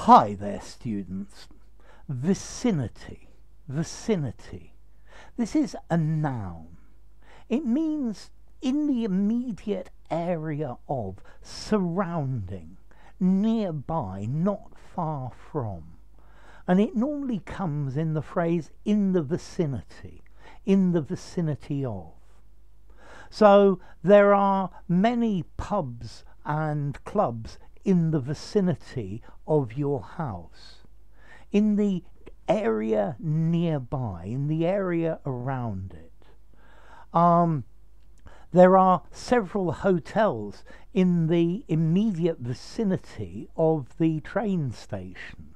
Hi there, students. Vicinity. Vicinity. This is a noun. It means in the immediate area of, surrounding, nearby, not far from. And it normally comes in the phrase in the vicinity of. So there are many pubs and clubs in the vicinity of your house, in the area nearby, in the area around it. There are several hotels in the immediate vicinity of the train station.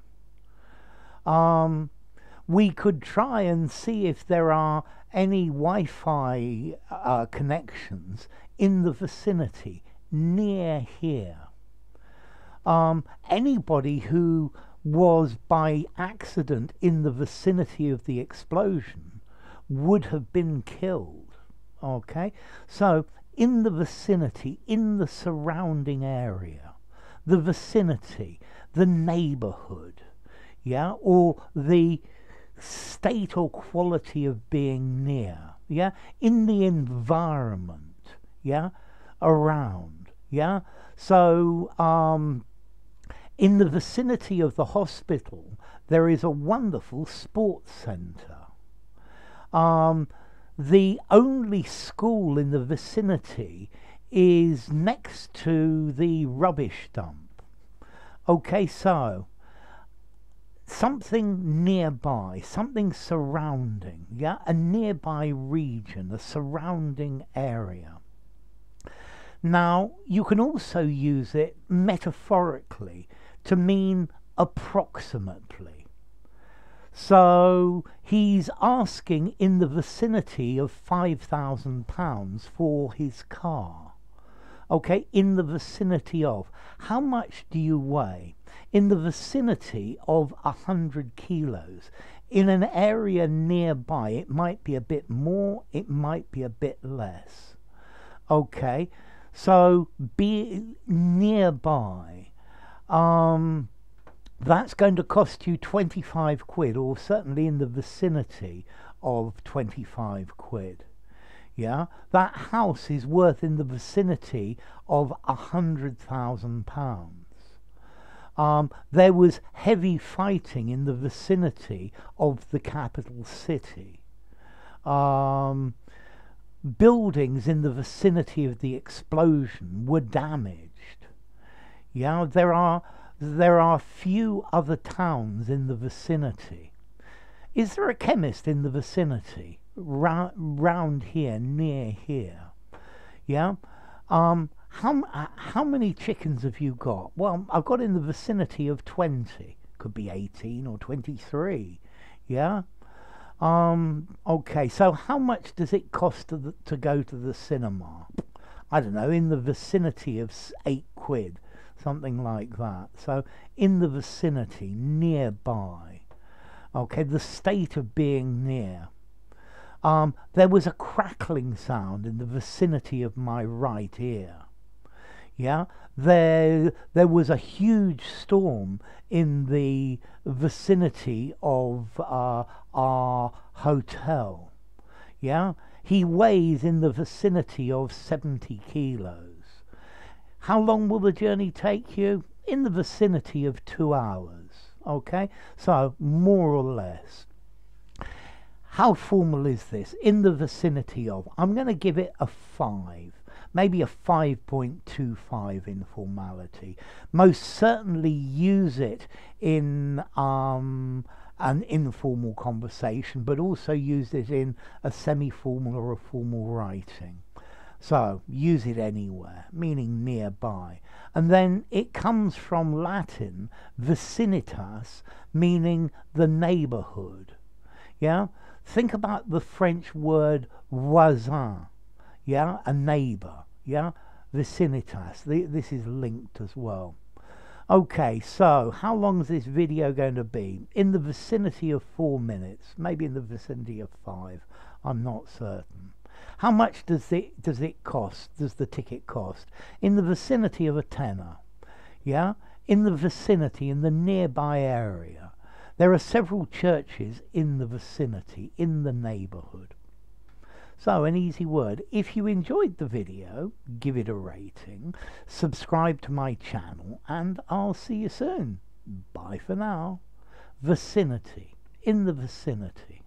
We could try and see if there are any Wi-Fi connections in the vicinity near here. Anybody who was by accident in the vicinity of the explosion would have been killed. Okay, so in the vicinity, in the surrounding area, the vicinity, the neighborhood, yeah, or the state or quality of being near, yeah, in the environment, yeah, around, yeah. So in the vicinity of the hospital there is a wonderful sports center. The only school in the vicinity is next to the rubbish dump. Okay, so something nearby, something surrounding, yeah, a nearby region, a surrounding area. Now, you can also use it metaphorically to mean approximately. So he's asking in the vicinity of £5,000 for his car. Okay, in the vicinity of. How much do you weigh? In the vicinity of 100 kilos. In an area nearby, it might be a bit more, it might be a bit less. Okay, so be nearby. That's going to cost you 25 quid, or certainly in the vicinity of 25 quid. Yeah, that house is worth in the vicinity of £100,000. There was heavy fighting in the vicinity of the capital city. Buildings in the vicinity of the explosion were damaged. Yeah, there are few other towns in the vicinity. Is there a chemist in the vicinity? Round here, near here? Yeah? How many chickens have you got? Well, I've got in the vicinity of 20. Could be 18 or 23. Yeah? Okay, so how much does it cost to go to the cinema? I don't know, in the vicinity of 8 quid. Something like that. So in the vicinity, nearby. Okay, the state of being near. There was a crackling sound in the vicinity of my right ear. Yeah, there was a huge storm in the vicinity of our hotel. Yeah, he weighs in the vicinity of 70 kilos. How long will the journey take you? In the vicinity of 2 hours. Okay, so more or less. How formal is this? In the vicinity of. I'm going to give it a 5, maybe a 5.25 in formality. Most certainly use it in an informal conversation, but also use it in a semi-formal or a formal writing. So use it anywhere, meaning nearby. And then it comes from Latin vicinitas, meaning the neighborhood. Yeah, think about the French word voisin. Yeah, a neighbor. Yeah, vicinitas. This is linked as well. Okay, so how long is this video going to be? In the vicinity of 4 minutes, maybe in the vicinity of 5. I'm not certain. How much does it cost? Does the ticket cost? In the vicinity of a tenner. Yeah, in the vicinity, in the nearby area. There are several churches in the vicinity, in the neighbourhood. So, an easy word. If you enjoyed the video, give it a rating, subscribe to my channel, and I'll see you soon. Bye for now. Vicinity. In the vicinity.